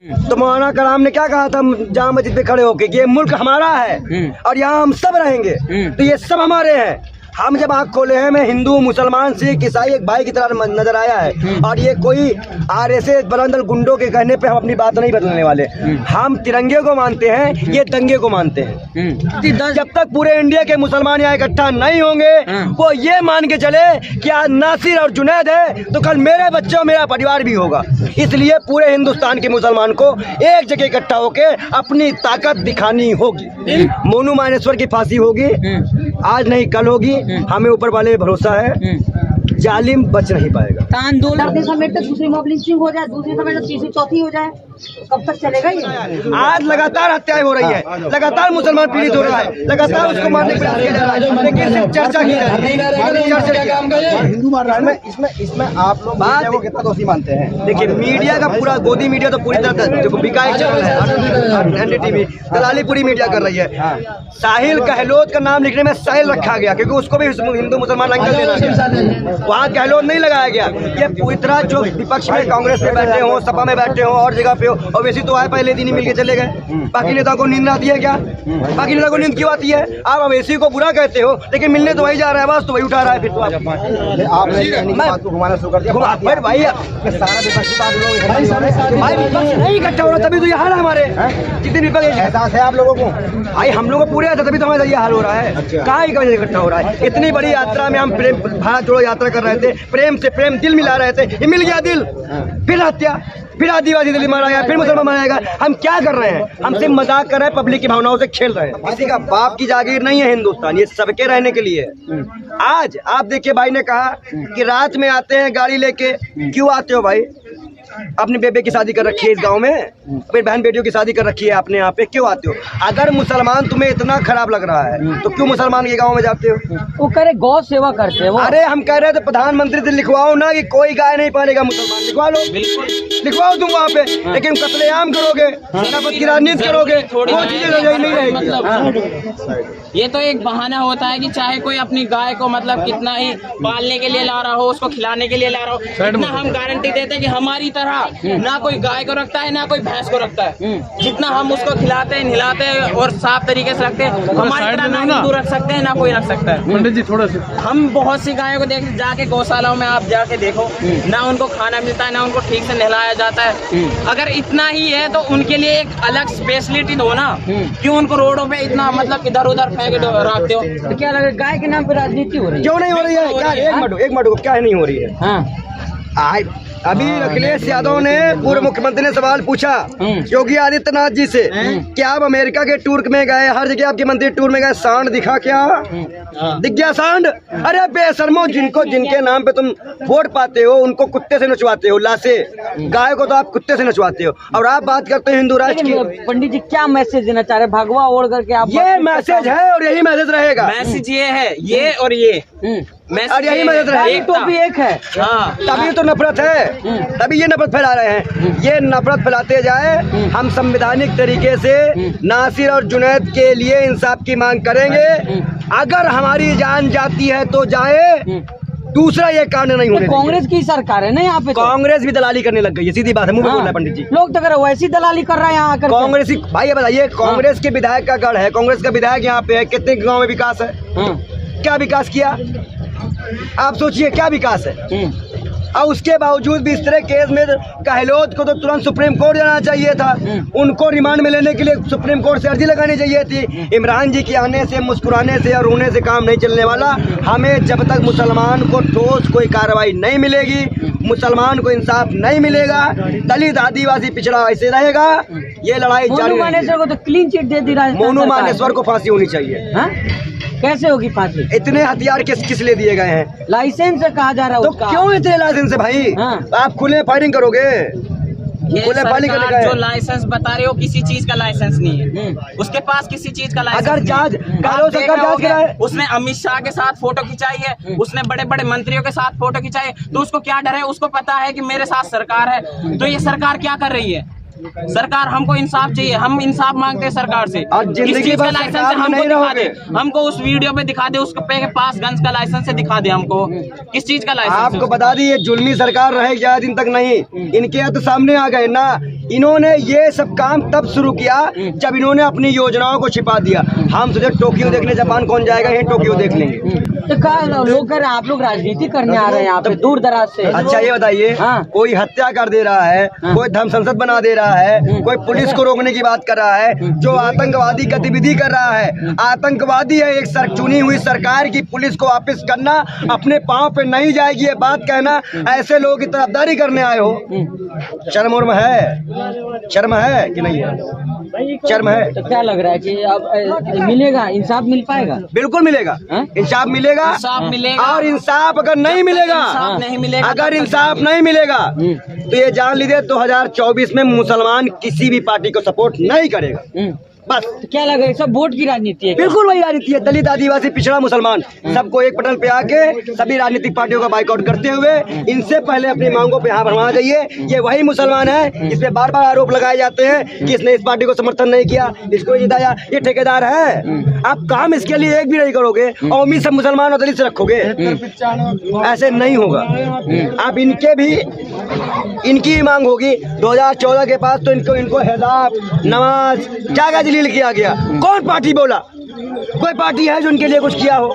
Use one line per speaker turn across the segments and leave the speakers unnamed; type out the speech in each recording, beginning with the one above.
तो मौलाना कलाम ने क्या कहा था जामा मस्जिद पे खड़े होके कि ये मुल्क हमारा है और यहाँ हम सब रहेंगे, तो ये सब हमारे हैं। हम जब आँख खोले हैं, मैं हिंदू मुसलमान सिख ईसाई एक भाई की तरह नजर आया है। और ये कोई RSS बलंदल गुंडों के कहने पे हम अपनी बात नहीं बदलने वाले। हम तिरंगे को मानते हैं, ये दंगे को मानते हैं। जब तक पूरे इंडिया के मुसलमान यहाँ इकट्ठा नहीं होंगे, वो ये मान के चले कि आज नासिर और जुनैद है तो कल मेरे बच्चे और मेरा परिवार भी होगा। इसलिए पूरे हिंदुस्तान के मुसलमान को एक जगह इकट्ठा होके अपनी ताकत दिखानी होगी। मोनू मानेश्वर की फांसी होगी, आज नहीं कल होगी। हमें ऊपर वाले भरोसा है, जालिम बच नहीं पाएगा।
आंदोलन समेट तक दूसरी मॉब लिंचिंग हो जाए, दूसरी समेट तीसरी चौथी हो जाए, कब तक चलेगा ये?
आज लगातार हत्याएं हो रही है, लगातार मुसलमान पीड़ित हो रहा है, लगातार उसको मारने का प्रयास किया जा रहा है, लेकिन सिर्फ चर्चा की जा रही है। हिंदू मार रहा है। इसमें आप लोग बात को कितना दोषी मानते हैं? देखिए, मीडिया का पूरा गोदी मीडिया तो पूरी तरह बिकाई चल रहा है। NDTV दलाली पूरी मीडिया कर रही है। साहिल गहलोत का नाम लिखने में साहिल रखा गया क्योंकि उसको भी हिंदू मुसलमान अंकल देना, वहाँ गहलोत नहीं लगाया गया। ये पूरी तरह जो विपक्ष में कांग्रेस में बैठे हो, सपा में बैठे हो और जगह पे हो, और वैसे तो आए पहले दिन ही मिलके चले गए। बाकी नेता को नींद आती है क्या? बाकी नेता को नींद क्यों आती है? आप अवैसी को बुरा कहते हो, लेकिन मिलने तो वही जा रहा है, बस तो वही उठा रहा है। फिर तो आपने घुमाना शुरू कर दिया भाई, सारा विपक्ष नहीं इकट्ठा हो रहा, तभी तो ये हाल है हमारे। जितने विपक्ष एहसास है आप लोगों को, भाई हम लोगों को पूरे तभी तो हमारा ये हाल हो रहा है। कहाँ इकट्ठा हो रहा है? इतनी बड़ी यात्रा में हम प्रेम भारत जोड़ो यात्रा कर रहे थे, प्रेम से प्रेम दिल मिला रहे थे, ये मिल गया दिल, फिर हत्या, फिर आदिवासी दिल्ली मारा गया, फिर मुसलमान मारा जाएगा। हम क्या कर रहे हैं? हम सिर्फ मजाक कर रहे हैं, पब्लिक की भावनाओं से खेल रहे हैं। किसी का बाप की जागीर नहीं है हिंदुस्तान, ये सबके रहने के लिए है। आज आप देखिए, भाई ने कहा कि रात में आते हैं गाड़ी लेके। क्यों आते हो भाई? अपने बेबे की शादी कर रखी है इस गांव में, अपनी बहन बेटियों की शादी कर रखी है आपने, यहाँ पे क्यों आते हो? अगर मुसलमान तुम्हें इतना खराब लग रहा है तो क्यों मुसलमान के गांव में जाते हो?
वो करे गौ सेवा करते हैं।
अरे हम कह रहे थे प्रधानमंत्री से लिखवाओ ना कि कोई गाय नहीं पालेगा मुसलमान, लिखवा लो, लिखवाओ तुम वहाँ पे। लेकिन कत्लेआम करोगे, नफरत की राजनीति करोगे, वो चीजें नहीं रहेगी।
ये तो एक बहाना होता है कि चाहे कोई अपनी गाय को मतलब कितना ही पालने के लिए ला रहा हो, उसको खिलाने के लिए ला रहा हो, इतना हम गारंटी देते हैं कि हमारी तरह ना कोई गाय को रखता है ना कोई भैंस को रखता है। जितना हम उसको खिलाते हैं, नहलाते हैं और साफ तरीके से रखते हैं, हमारी तरह ना हिंदू रख सकते हैं ना कोई रख सकता है।
पंडित जी थोड़ा सा,
हम बहुत सी गायों को देख, जाके गौशालाओं में आप जाके देखो, ना उनको खाना मिलता है ना उनको ठीक से नहलाया जाता है। अगर इतना ही है तो उनके लिए एक अलग स्पेशलिटी दो ना, क्यों उनको रोडों पे इतना मतलब इधर उधर फेंक रखते हो?
तो क्या लगे गाय के नाम पे राजनीति हो रही है?
क्यों नहीं हो रही है? क्या एक मिनट क्या नहीं हो रही है?
हाँ,
अभी अखिलेश यादव ने पूर्व मुख्यमंत्री ने सवाल पूछा योगी आदित्यनाथ जी से कि आप अमेरिका के टूर में गए, हर जगह आपके मंत्री टूर में गए, सांड दिखा क्या? दिख गया सांड? अरे बेशर्मो, जिनके नाम पे तुम वोट पाते हो उनको कुत्ते से नचवाते हो, लाशे गाय को तो आप कुत्ते से नचवाते हो, और आप बात करते हो हिंदू राष्ट्र की।
पंडित जी क्या मैसेज देना चाह रहे? भगवा ओढ़ करके आप?
ये मैसेज है और यही मैसेज रहेगा।
मैसेज ये है, ये और ये
और यही मैसेज रहेगा।
तो भी एक है।
हाँ,
तभी तो नफरत है, तभी ये नफरत फैला रहे हैं। ये नफरत फैलाते जाए, हम संवैधानिक तरीके से नासिर और जुनैद के लिए इंसाफ की मांग करेंगे। अगर हमारी जान जाती है तो जाए, दूसरा ये कांड नहीं होने।
कांग्रेस की सरकार है ना यहाँ पे,
कांग्रेस भी दलाली करने लग गई है, सीधी बात है, मुंह में बोल रहा है पंडित जी।
लोग तो कर वैसी दलाली कर रहे हैं यहाँ आकर।
कांग्रेस भाई ये बताइए, कांग्रेस के विधायक का गढ़ है, कांग्रेस का विधायक यहाँ पे है, कितने गाँव में विकास है? क्या विकास किया? आप सोचिए क्या विकास है? और उसके बावजूद भी इस तरह केस में गहलोत को तो तुरंत सुप्रीम कोर्ट जाना चाहिए था, उनको रिमांड में लेने के लिए सुप्रीम कोर्ट से अर्जी लगानी चाहिए थी। इमरान जी के आने से, मुस्कुराने से और रोने से काम नहीं चलने वाला। हमें जब तक मुसलमान को ठोस कोई कार्रवाई नहीं मिलेगी, मुसलमान को इंसाफ नहीं मिलेगा, दलित आदिवासी पिछड़ा ऐसे रहेगा, ये लड़ाई जारी रहेगी।
को तो क्लीन चिट दे दी
मोनू मानेश्वर को फांसी होनी चाहिए।
कैसे होगी फांसी?
इतने हथियार किस लिए दिए गए हैं?
लाइसेंस से कहा जा रहा है
तो क्यों इतने लाइसेंस है भाई? आप खुले फायरिंग करोगे?
ये सरकार जो लाइसेंस बता रहे हो किसी चीज का लाइसेंस नहीं है, उसके पास किसी चीज का लाइसेंस।
अगर जांच
उसने अमित शाह के साथ फोटो खिंचाई है, उसने बड़े बड़े मंत्रियों के साथ फोटो खिंचाई है, तो उसको क्या डर है? उसको पता है कि मेरे साथ सरकार है। तो ये सरकार क्या कर रही है? सरकार हमको इंसाफ चाहिए, हम इंसाफ मांगते हैं सरकार से। किस चीज का लाइसेंस है हमको दिखा दे, हमको उस वीडियो पे दिखा दे, उसके पास गंज का लाइसेंस है दिखा दे हमको, किस चीज का लाइसेंस।
आपको बता दी ये जुल्मी सरकार रहेगी ज्यादा दिन तक नहीं, इनके तो सामने आ गए ना। इन्होंने ये सब काम तब शुरू किया जब इन्होंने अपनी योजनाओं को छिपा दिया। हम सोचे टोक्यो देखने जापान कौन जाएगा, यही टोक्यो देख लेंगे।
तो लोग कह रहे हैं आप लोग राजनीति करने आ रहे हैं यहाँ पे दूर दराज से।
अच्छा ये बताइए,
हाँ।
कोई हत्या कर दे रहा है, कोई धर्म संसद बना दे रहा है, कोई पुलिस को रोकने की बात कर रहा है, जो आतंकवादी गतिविधि कर रहा है, आतंकवादी है। एक चुनी हुई सरकार की पुलिस को वापस करना, अपने पाँव पे नहीं जाएगी ये बात कहना, ऐसे लोगों की तरफदारी करने आए हो। शर्म उर्म है? शर्म है कि नहीं है? शर्म है।
तो क्या लग रहा है कि अब मिलेगा इंसाफ, मिल पाएगा?
बिल्कुल मिलेगा, इंसाफ मिलेगा।
इंसाफ मिलेगा।
और इंसाफ अगर नहीं मिलेगा,
नहीं मिलेगा,
अगर इंसाफ नहीं मिलेगा तो ये जान लीजिए 2024 में मुसलमान किसी भी पार्टी को सपोर्ट नहीं करेगा। बस।
तो क्या लग रहा है, सब वोट की राजनीति है?
बिल्कुल वही राजनीति है। दलित, आदिवासी, पिछड़ा, मुसलमान सबको एक पटल पे आके सभी राजनीतिक पार्टियों का बाइकआउट करते हुए इनसे पहले अपनी मांगों पे हाँ भरवाना चाहिए। ये वही मुसलमान है, इस पे बार बार आरोप लगाए जाते हैं कि इसने इस पार्टी को समर्थन नहीं किया, इसको जिताया, ये ठेकेदार है। आप काम इसके लिए एक भी नहीं करोगे और उम्मीद सब मुसलमान और दलित से रखोगे, ऐसे नहीं होगा। आप इनकी मांग होगी 2014 के पास तो इनको हिजाब, नमाज, जागा जलील किया गया। कौन पार्टी बोला? कोई पार्टी है जो उनके लिए कुछ किया हो?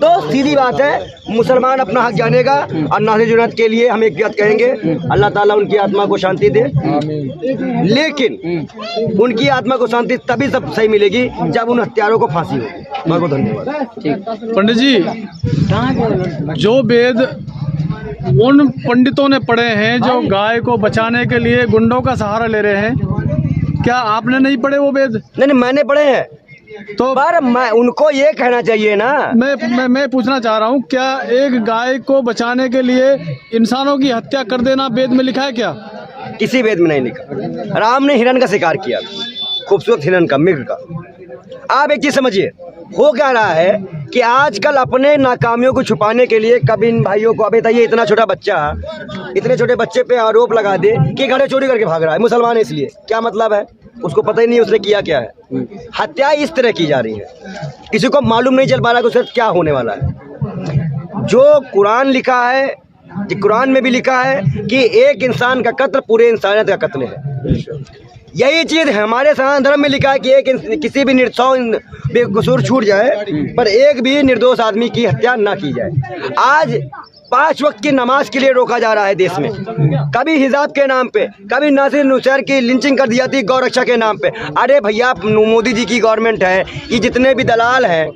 तो सीधी बात है, मुसलमान अपना हक जानेगा। और नाज़िर जुनैद के लिए हम एक बात कहेंगे, अल्लाह ताला उनकी आत्मा को शांति दे, लेकिन उनकी आत्मा को शांति तभी सब सही मिलेगी जब उन हत्यारों को फांसी होगी। बहुत बहुत धन्यवाद।
पंडित जी, जो वेद उन पंडितों ने पढ़े हैं जो गाय को बचाने के लिए गुंडों का सहारा ले रहे हैं, क्या आपने नहीं पढ़े वो वेद?
नहीं, मैंने पढ़े हैं। तो पर मैं उनको ये कहना चाहिए ना,
मैं पूछना चाह रहा हूँ, क्या एक गाय को बचाने के लिए इंसानों की हत्या कर देना वेद में लिखा है क्या?
किसी वेद में नहीं लिखा। राम ने हिरण का शिकार किया, खूबसूरत हिरण का, मृग का। आप एक चीज समझिए, हो क्या रहा है कि आजकल अपने नाकामियों को छुपाने के लिए कभी इन भाइयों को, अभी बताइए इतना छोटा बच्चा, इतने छोटे बच्चे पे आरोप लगा दे कि घड़े चोरी करके भाग रहा है, मुसलमान है इसलिए। क्या मतलब है? उसको पता ही नहीं उसने किया क्या है। हत्या इस तरह की जा रही है, किसी को मालूम नहीं चल पा रहा कि उससे क्या होने वाला है। जो कुरान लिखा है, कुरान में भी लिखा है कि एक इंसान का कत्ल पूरे इंसानियत का कत्ल है। यही चीज हमारे सनातन धर्म में लिखा है कि एक किसी भी निर्दोष बेकसूर छूट जाए पर एक भी निर्दोष आदमी की हत्या ना की जाए। आज 5 वक्त की नमाज के लिए रोका जा रहा है देश में, कभी हिजाब के नाम पे, कभी नासिर नुसैर की लिंचिंग कर दी जाती है गौरक्षा के नाम पे। अरे भैया, मोदी जी की गवर्नमेंट है, ये जितने भी दलाल हैं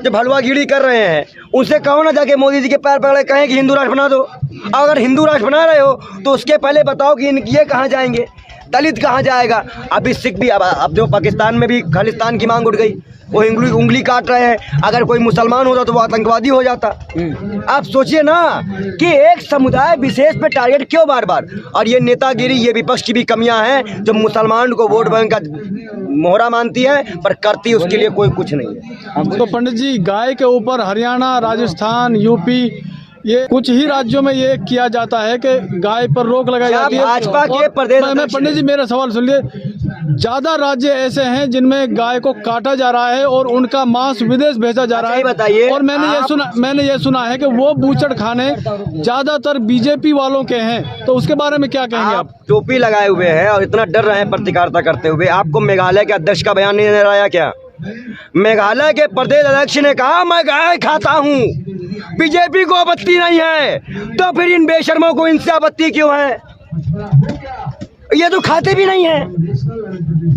जो भलवागिरी कर रहे हैं उनसे कहो ना जाके मोदी जी के पैर पकड़े कहें कि हिंदू राष्ट्र बना दो। अगर हिंदू राष्ट्र बना रहे हो तो उसके पहले बताओ कि ये कहाँ जाएंगे, दलित कहाँ जाएगा। अभी सिख भी, अब जो पाकिस्तान में भी खालिस्तान की मांग उठ गई, वो उंगली काट रहे हैं। अगर कोई मुसलमान होता तो वो आतंकवादी हो जाता। आप सोचिए ना कि एक समुदाय विशेष पे टारगेट क्यों बार बार। और ये नेतागिरी, ये विपक्ष की भी कमियां हैं जो मुसलमान को वोट बैंक का मोहरा मानती है पर करती उसके लिए कोई कुछ नहीं है।
तो पंडित जी, गाय के ऊपर हरियाणा, राजस्थान, यूपी, ये कुछ ही राज्यों में ये किया जाता है कि गाय पर रोक लगाई जाती है।
भाजपा के प्रदेश
पंडित जी, मेरा सवाल सुन लिए, ज्यादा राज्य ऐसे हैं जिनमें गाय को काटा जा रहा है और उनका मांस विदेश भेजा जा रहा है।
बताइए।
और मैंने ये सुना है कि वो बूचड़ खाने ज्यादातर बीजेपी वालों के हैं, तो उसके बारे में क्या कहेंगे आप?
टोपी लगाए हुए हैं और इतना डर रहे हैं पत्रकारिता करते हुए। आपको मेघालय के अध्यक्ष का बयान नहीं नजर आया क्या? मेघालय के प्रदेश अध्यक्ष ने कहा मैं गाय खाता हूँ, बीजेपी को आपत्ति नहीं है, तो फिर इन बेशर्मों को इनसे आपत्ति क्यों है? ये तो खाते भी नहीं है,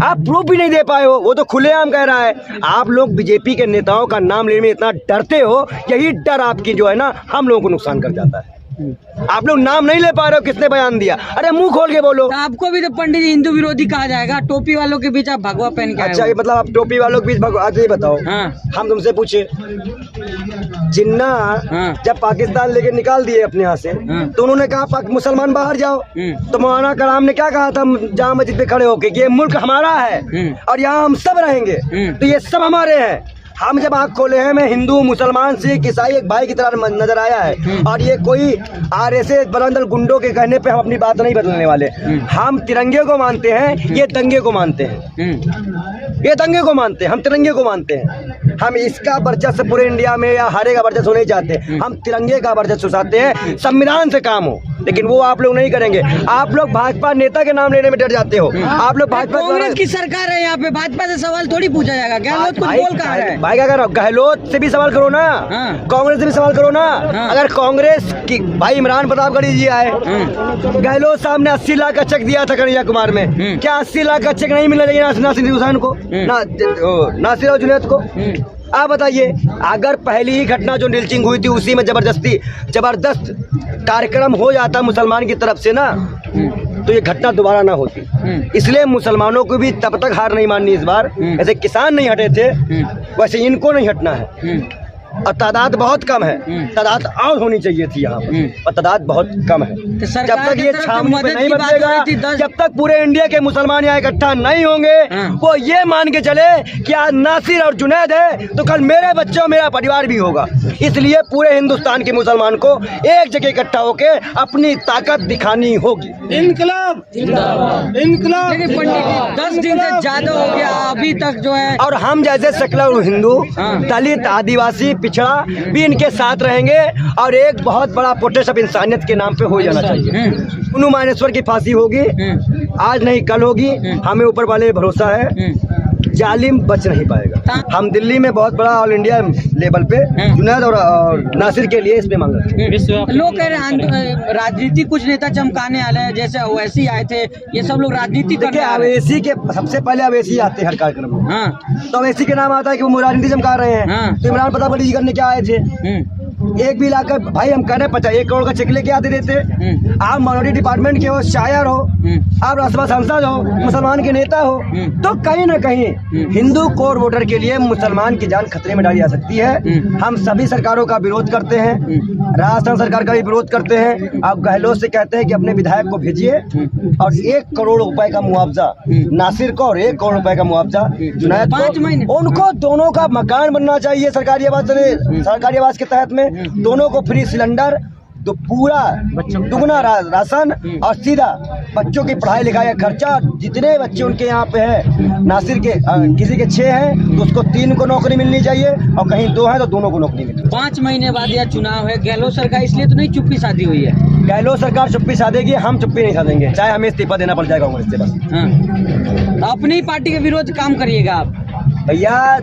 आप प्रूफ भी नहीं दे पाए हो, वो तो खुलेआम कह रहा है। आप लोग बीजेपी के नेताओं का नाम लेने में इतना डरते हो, यही डर आपकी जो है ना हम लोगों को नुकसान कर जाता है। आप लोग नाम नहीं ले पा रहे हो, किसने बयान दिया? अरे मुंह खोल के बोलो।
तो आपको भी तो पंडित जी हिंदू विरोधी कहा जाएगा, टोपी वालों के बीच आप भगवा पहन के।
अच्छा, ये मतलब आप टोपी वालों के बीच भगवा? आज ये बताओ, हम तुमसे पूछे, जिन्ना जब पाकिस्तान लेके निकाल दिए अपने यहाँ से तो उन्होंने कहा मुसलमान बाहर जाओ, तो मौलाना कलाम ने क्या कहा था जामा मस्जिद पे खड़े होके कि ये मुल्क हमारा है और यहाँ हम सब रहेंगे, तो ये सब हमारे हैं। हम जब आँख खोले हैं, मैं हिंदू मुसलमान सिख ईसाई एक भाई की तरह नजर आया है। और ये कोई RSS बरंदल गुंडों के कहने पे हम अपनी बात नहीं बदलने वाले। हम तिरंगे को मानते हैं, ये दंगे को मानते हैं। ये दंगे को मानते हैं, हम तिरंगे को मानते हैं। हम इसका वर्चस्व पूरे इंडिया में या हारे का वर्चस्व नहीं चाहते, हम तिरंगे का वर्चस्व चाहते हैं। संविधान से काम हो, लेकिन वो आप लोग नहीं करेंगे। आप लोग भाजपा नेता के नाम लेने में डर जाते हो। आप लोग भाजपा
कांग्रेस की सरकार है यहाँ पे, भाजपा से सवाल थोड़ी पूछा जाएगा। गहलोत कुछ बोल कहा है?
भाई क्या करो, गहलोत से भी सवाल करो ना, कांग्रेस से भी सवाल करो ना। अगर कांग्रेस की भाई इमरान प्रतापगढ़ी जी आए, गहलोत साहब ने 80 लाख का चेक दिया था कन्हैया कुमार में, क्या 80 लाख का चेक नहीं मिलना चाहिए नासिर हुसैन को, नासिर और जुनैद को? आप बताइए, अगर पहली ही घटना जो लीचिंग हुई थी उसी में जबरदस्त कार्यक्रम हो जाता मुसलमान की तरफ से ना, तो ये घटना दोबारा ना होती। इसलिए मुसलमानों को भी तब तक हार नहीं माननी इस बार। ऐसे किसान नहीं हटे थे, वैसे इनको नहीं हटना है। और तादाद बहुत कम है, तादाद और होनी चाहिए थी यहाँ पर, और तादाद बहुत कम है। जब तक ये छावनी पे नहीं बदलेगा, जब तक पूरे इंडिया के मुसलमान यहाँ इकट्ठा नहीं होंगे, वो ये मान के चले कि आज नासिर और जुनैद है तो कल मेरे बच्चे और मेरा परिवार भी होगा। इसलिए पूरे हिंदुस्तान के मुसलमान को एक जगह इकट्ठा होके अपनी ताकत दिखानी होगी।
इनकलाब इनकलाब।
10 दिन से ज्यादा हो गया अभी तक जो है, और
हम जैसे सेकुलर हिंदू, दलित, आदिवासी, पिछड़ा भी इनके साथ रहेंगे। और एक बहुत बड़ा प्रोटेस्ट अब इंसानियत के नाम पे हो जाना चाहिए। पुन्नू मानेश्वर की फांसी होगी, आज नहीं कल होगी। हमें ऊपर वाले भरोसा है, जालिम बच नहीं पाएगा। हम दिल्ली में बहुत बड़ा ऑल इंडिया लेवल पे जुनैद और नासिर के लिए इसमें मांग रहे हैं।
लोग कह रहे हैं राजनीति कुछ नेता चमकाने वाले हैं, जैसे ओवैसी आए थे, ये सब लोग राजनीति करके।
अवैसी के सबसे पहले अवैसी आते हैं हर कार्यक्रम में, तो अवैसी के नाम आता है कि वो राजनीति चमका रहे हैं। तो इमरान प्रतापगढ़ी जी करने क्या आए थे? एक भी लाकर भाई हम कह रहे हैं 1 करोड़ का चेक लेके आते देते। आप माइनॉरिटी डिपार्टमेंट के हो, शायर हो, आप राज्यसभा सांसद हो, मुसलमान के नेता हो, तो कहीं ना कहीं हिंदू कोर वोटर के लिए मुसलमान की जान खतरे में डाली जा सकती है। हम सभी सरकारों का विरोध करते हैं, राजस्थान सरकार का भी विरोध करते हैं। आप गहलोत से कहते हैं कि अपने विधायक को भेजिए और 1 करोड़ रुपए का मुआवजा नासिर को और 1 करोड़ रुपए का मुआवजा जुनैद को। उनको दोनों का मकान बनना चाहिए सरकारी आवास के तहत में, दोनों को फ्री सिलेंडर, तो पूरा दुगना राशन और सीधा बच्चों की पढ़ाई लिखाई का खर्चा। जितने बच्चे उनके यहाँ पे है, नासिर के किसी के 6 हैं तो उसको 3 को नौकरी मिलनी चाहिए, और कहीं 2 हैं तो दोनों को नौकरी मिलनी।
5 महीने बाद यह चुनाव है, गहलोत सरकार इसलिए तो नहीं चुप्पी साधी हुई है।
गहलोत सरकार चुप्पी साधेगी, हम चुप्पी नहीं साधेंगे, चाहे हमें इस्तीफा देना पड़ जाएगा कांग्रेस से बस।
अपनी पार्टी के विरोध काम करिएगा आप
भैया।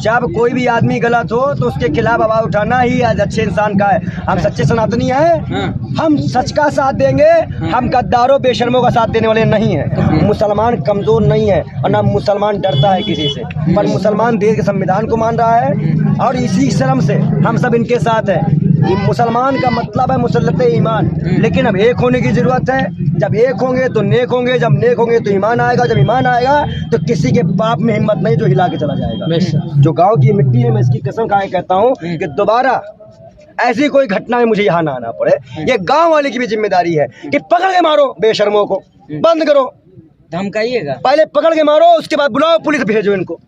जब कोई भी आदमी गलत हो तो उसके खिलाफ आवाज उठाना ही आज अच्छे इंसान का है। हम सच्चे सनातनी हैं, हम सच का साथ देंगे, हम गद्दारों बेशर्मों का साथ देने वाले नहीं हैं। मुसलमान कमजोर नहीं है और ना मुसलमान डरता है किसी से, पर मुसलमान देश के संविधान को मान रहा है और इसी शर्म से हम सब इनके साथ हैं। मुसलमान का मतलब है मुसल्लत ईमान, लेकिन अब एक होने की जरूरत है। जब एक होंगे तो नेक होंगे, जब नेक होंगे तो ईमान आएगा, जब ईमान आएगा तो किसी के बाप में हिम्मत नहीं जो हिला के चला जाएगा। जो गांव की मिट्टी है, मैं इसकी कसम खा के कहता हूँ कि दोबारा ऐसी कोई घटना में मुझे यहाँ ना आना पड़े। ये गांव वाले की भी जिम्मेदारी है कि पकड़ के मारो बेशर्मों को, बंद करो,
धमकाइएगा,
पहले पकड़ के मारो, उसके बाद बुलाओ पुलिस, भेजो इनको।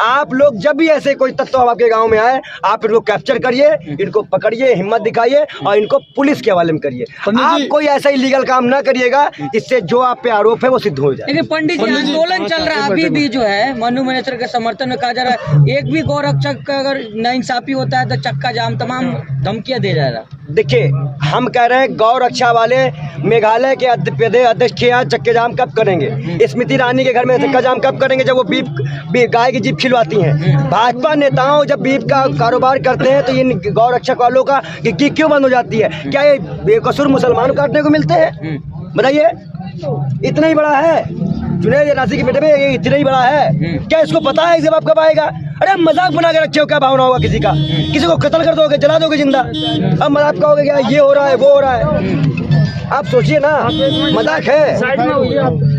आप लोग जब भी ऐसे कोई तत्व आपके गांव में आए, आप इनको कैप्चर करिए, इनको पकड़िए, हिम्मत दिखाइए और इनको पुलिस के हवाले में करिए। आप कोई ऐसा इलीगल काम ना करिएगा इससे जो आप पे आरोप है वो सिद्ध हो जाए।
लेकिन पंडित जी आंदोलन चल रहा है अभी भी जो है, मनु मनेश्वर के समर्थन में कहा जा रहा है, एक भी गौरक्षक का अगर नाइंसाफी होता है तो चक्का जाम, तमाम धमकियां दे जा रहा है।
देखिए, हम कह रहे हैं गौ रक्षा वाले मेघालय के अध्यक्ष के यहाँ चक्के जाम कब करेंगे? स्मृति ईरानी के घर में चक्का जाम कब करेंगे जब वो गाय की जीप खिलवाती हैं? भाजपा नेताओं जब बीफ का कारोबार करते हैं तो इन गौ रक्षक वालों का क्यों बंद हो जाती है? क्या ये बेकसूर मुसलमान काटने को मिलते हैं? बताइए, इतना ही बड़ा है जुनैद नासिर के बेटे में, ये इतना ही बड़ा है क्या? इसको पता है जवाब कब आएगा? अरे मजाक बना के रखे हो, क्या भावना होगा किसी का? किसी को कत्ल कर दोगे, जला दोगे जिंदा, अब मजाक कहोगे क्या ये हो रहा है वो हो रहा है? आप सोचिए ना, मजाक है।